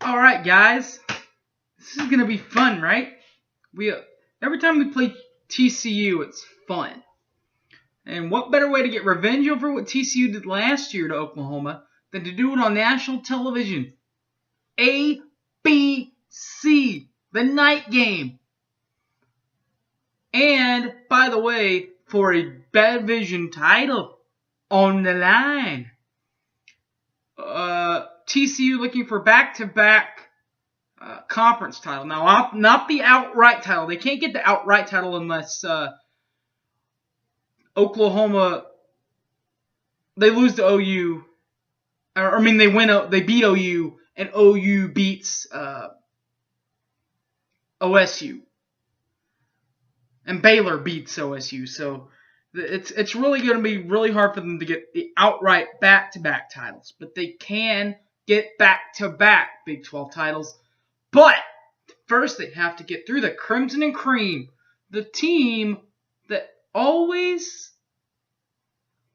All right, guys. This is gonna be fun, right? Every time we play TCU, it's fun. And what better way to get revenge over what TCU did last year to Oklahoma than to do it on national television? ABC, the night game. And, by the way, for a Bad Vision title on the line. TCU looking for back-to-back conference title. Now, not the outright title. They can't get the outright title unless Oklahoma, they lose to OU. They beat OU, and OU beats OSU. And Baylor beats OSU. So it's really going to be really hard for them to get the outright back-to-back titles. But they can get back-to-back Big 12 titles. But first they have to get through the Crimson and Cream. The team that always...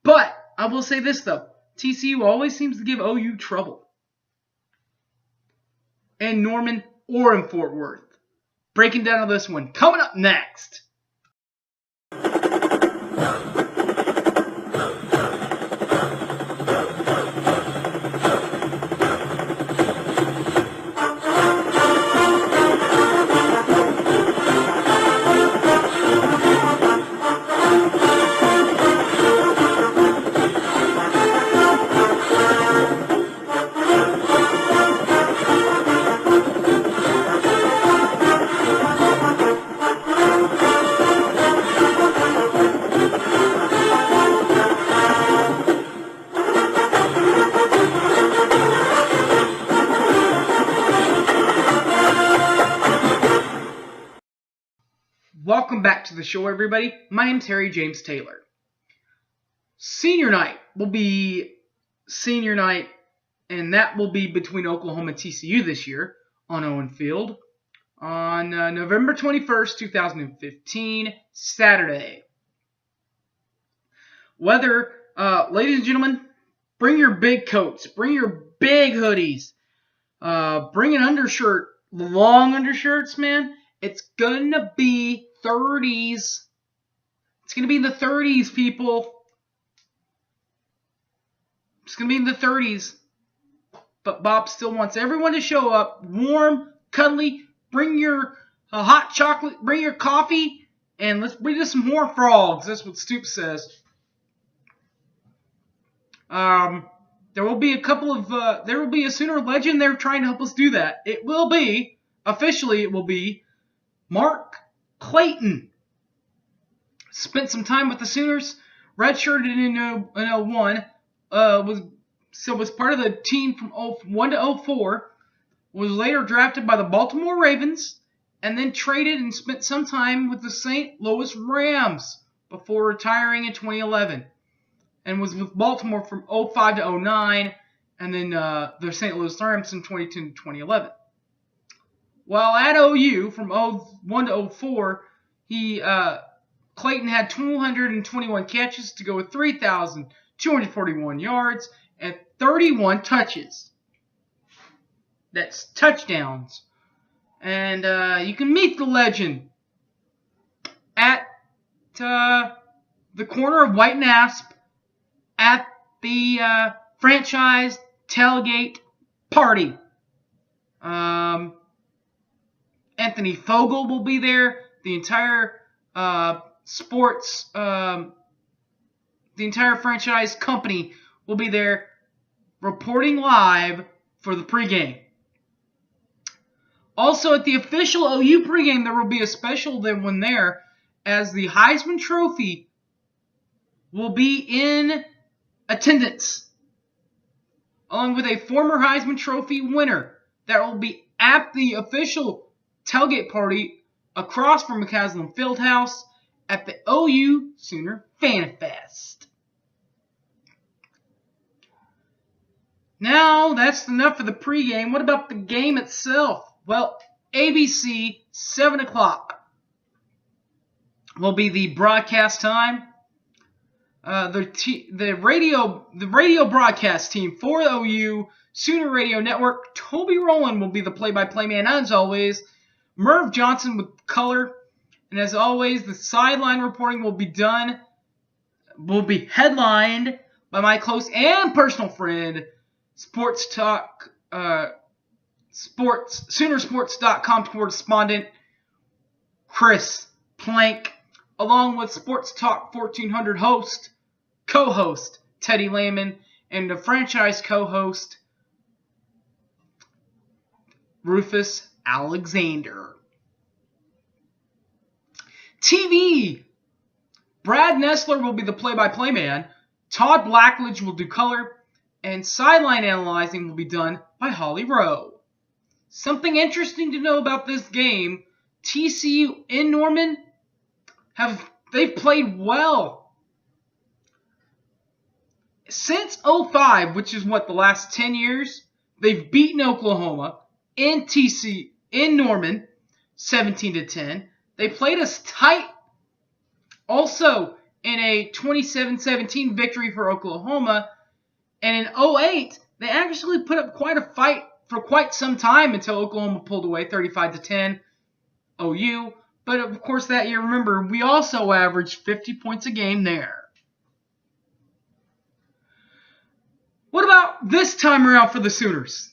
But I will say this, though. TCU always seems to give OU trouble. And Norman or in Fort Worth. Breaking down this one. Coming up next. Welcome back to the show, everybody. My name's Harry James Taylor. Senior night will be senior night, and that will be between Oklahoma and TCU this year on Owen Field on November 21st, 2015, Saturday. Weather, ladies and gentlemen, bring your big coats, bring your big hoodies, bring an undershirt, long undershirts, man. It's gonna be 30s. It's going to be in the 30s, people. It's going to be in the 30s. But Bob still wants everyone to show up warm, cuddly. Bring your hot chocolate. Bring your coffee. And let's bring us some more frogs. That's what Stoop says. There will be there will be a Sooner legend there trying to help us do that. It will be, officially it will be, Mark Clayton. Spent some time with the Sooners, redshirted in 01, was part of the team from 01 to 04, was later drafted by the Baltimore Ravens, and then traded and spent some time with the St. Louis Rams before retiring in 2011, and was with Baltimore from 05 to 09, and then the St. Louis Rams from 2010 to 2011. While at OU from 01 to 04, Clayton had 221 catches to go with 3,241 yards and 31 touches. That's touchdowns. And you can meet the legend at the corner of White and Asp at the franchise tailgate party. Anthony Fogel will be there. The entire the entire franchise company will be there reporting live for the pregame. Also, at the official OU pregame, there will be a special one there, as the Heisman Trophy will be in attendance, along with a former Heisman Trophy winner that will be at the official tailgate party across from McCaslin Fieldhouse at the OU Sooner Fan Fest. Now, that's enough for the pregame. What about the game itself? Well, ABC, 7 o'clock will be the broadcast time. The radio broadcast team for the OU Sooner Radio Network. Toby Rowland will be the play-by-play man as always. Merv Johnson with color, and as always, the sideline reporting will be headlined by my close and personal friend, Soonersports.com correspondent Chris Plank, along with Sports Talk 1400 co-host Teddy Lehman, and the franchise co-host Rufus Alexander. TV. Brad Nessler will be the play-by-play man. Todd Blackledge will do color, and sideline analyzing will be done by Holly Rowe. Something interesting to know about this game, TCU in Norman they've played well. Since 05, which is the last 10 years, they've beaten Oklahoma in Norman 17-10. They played us tight also in a 27-17 victory for Oklahoma. And in 08, they actually put up quite a fight for quite some time until Oklahoma pulled away 35-10 OU. But of course that year, remember, we also averaged 50 points a game there. What about this time around for the Sooners?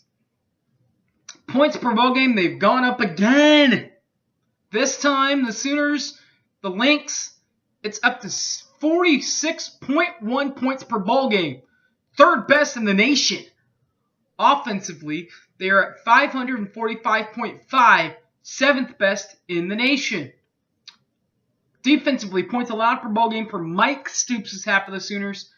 Points per ball game, they've gone up again. This time, the Sooners, the Lynx, it's up to 46.1 points per ball game. Third best in the nation. Offensively, they are at 545.5, seventh best in the nation. Defensively, points allowed per ball game for Mike Stoops' half of the Sooners.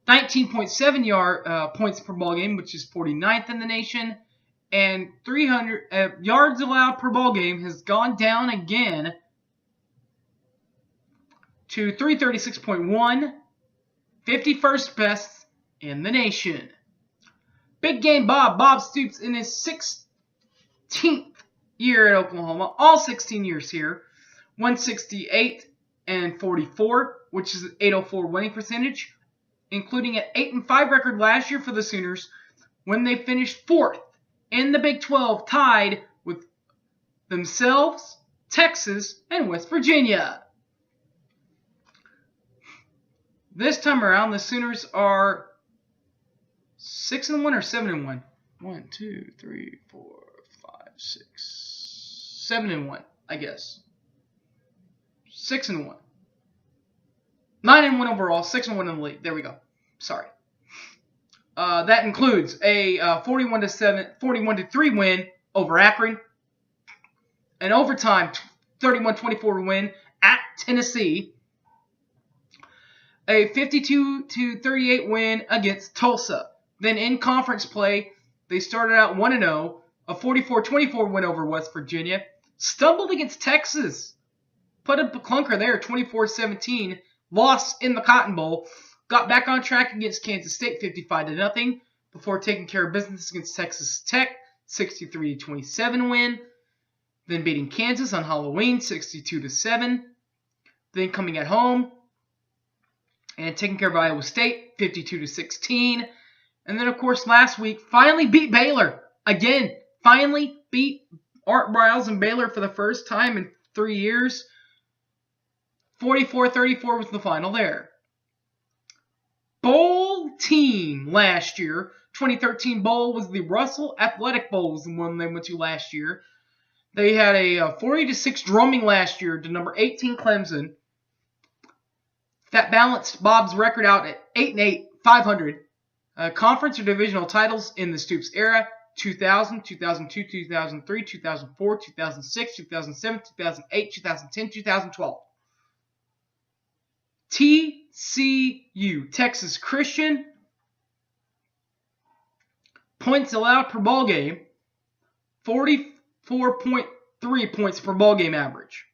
19.7 points per ball game, which is 49th in the nation. And 300 yards allowed per ball game has gone down again to 336.1, 51st best in the nation. Big game Bob Stoops in his 16th year at Oklahoma, all 16 years here, 168 and 44, which is an 804 winning percentage, including an 8-5 record last year for the Sooners when they finished 4th in the Big 12, tied with themselves, Texas, and West Virginia. This time around, the Sooners are 6-1 or 7-1? 1, 2, 3, 4, 5, 6, 7-1, I guess. 6-1. 9-1 overall, 6-1 in the league. There we go. Sorry. That includes a 41-3 win over Akron, an overtime 31-24 win at Tennessee, a 52-38 win against Tulsa. Then in conference play, they started out 1-0, a 44-24 win over West Virginia, stumbled against Texas, put up a clunker there, 24-17, lost in the Cotton Bowl, got back on track against Kansas State 55-0 before taking care of business against Texas Tech, 63-27 win, then beating Kansas on Halloween 62-7, then coming at home and taking care of Iowa State 52-16, and then of course last week finally beat Baylor again. Finally beat Art Briles and Baylor for the first time in 3 years. 44-34 was the final there. Bowl team last year. 2013 Bowl was the Russell Athletic Bowl, was the one they went to last year. They had a 40-6 drumming last year to number 18 Clemson. That balanced Bob's record out at 8-8, 500. Conference or divisional titles in the Stoops era: 2000, 2002, 2003, 2004, 2006, 2007, 2008, 2010, 2012. TCU, Texas Christian, points allowed per ball game, 44.3 points per ball game average.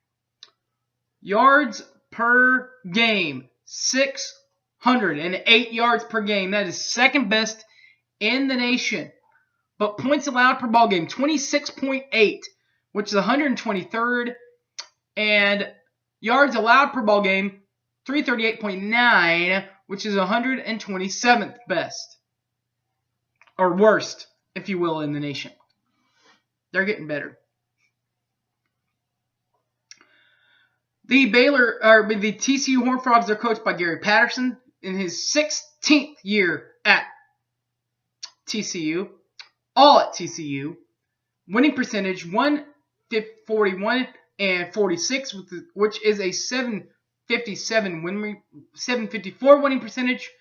Yards per game, 608 yards per game. That is second best in the nation. But points allowed per ball game, 26.8, which is 123rd. And yards allowed per ball game, 338.9, which is 127th best. Or worst, if you will, in the nation. They're getting better. The TCU Horned Frogs are coached by Gary Patterson in his 16th year at TCU. All at TCU. Winning percentage 141 and 46, which is a 754 winning percentage.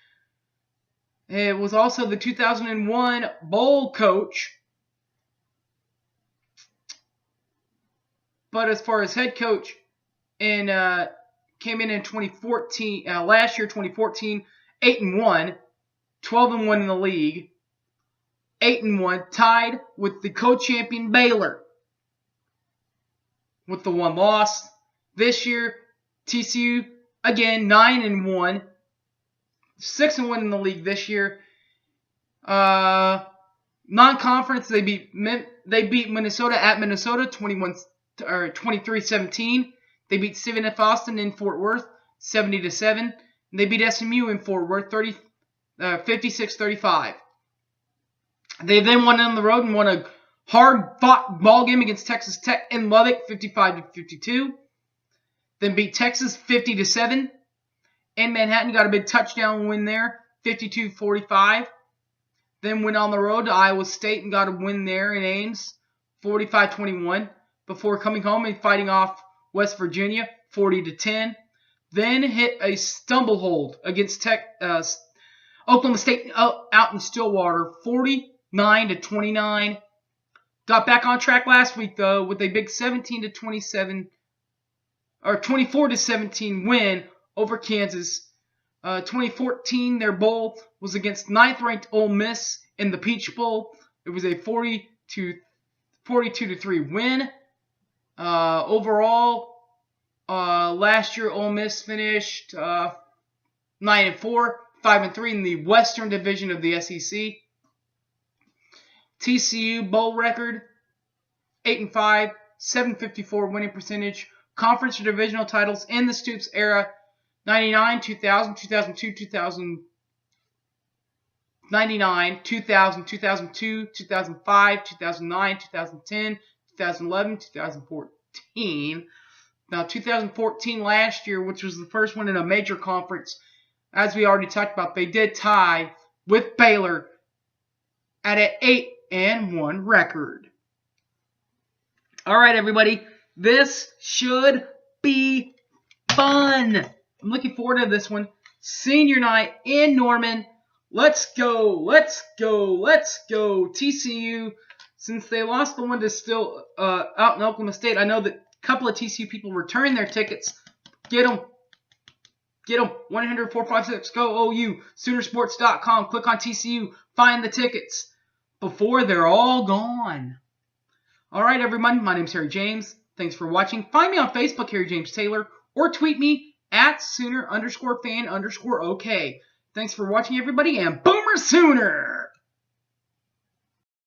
It was also the 2001 Bowl coach. But as far as head coach, and came in 2014. Last year, 2014, 8-1, 12-1 in the league, 8-1, tied with the co-champion Baylor with the one loss. This year, TCU again 9-1, 6-1 in the league this year. Non-conference, they beat Minnesota at Minnesota 23-17. They beat Stephen F. Austin in Fort Worth 70-7. They beat SMU in Fort Worth 56-35. They then went on the road and won a hard-fought ball game against Texas Tech in Lubbock 55-52. Then beat Texas 50-7. In Manhattan, got a big touchdown win there 52-45. Then went on the road to Iowa State and got a win there in Ames 45-21. Before coming home and fighting off West Virginia 40-10. Then hit a stumblehold against Oklahoma State out in Stillwater 49-29. Got back on track last week though with a big 24-17 win over Kansas. 2014, their bowl was against 9th-ranked Ole Miss in the Peach Bowl. It was a 42-3 win. Overall, last year Ole Miss finished 9-4, 5-3 in the Western Division of the SEC. TCU bowl record 8-5, 754 winning percentage. Conference or divisional titles in the Stoops era: 99, 2000, 2002, 2099, 2000, 2002, 2005, 2009, 2010, 2011, 2014. Now, 2014 last year, which was the first one in a major conference, as we already talked about, they did tie with Baylor at an 8-1 record. All right, everybody. This should be fun. I'm looking forward to this one. Senior night in Norman. Let's go. Let's go. Let's go. TCU. Since they lost the one to still out in Oklahoma State, I know that a couple of TCU people returned their tickets. Get them. Get them. 1-800-456-GO-OU. Soonersports.com. Click on TCU. Find the tickets before they're all gone. All right, everyone. My name's Harry James. Thanks for watching. Find me on Facebook, Harry James Taylor, or tweet me at Sooner_fan_OK. Thanks for watching, everybody, and Boomer Sooner!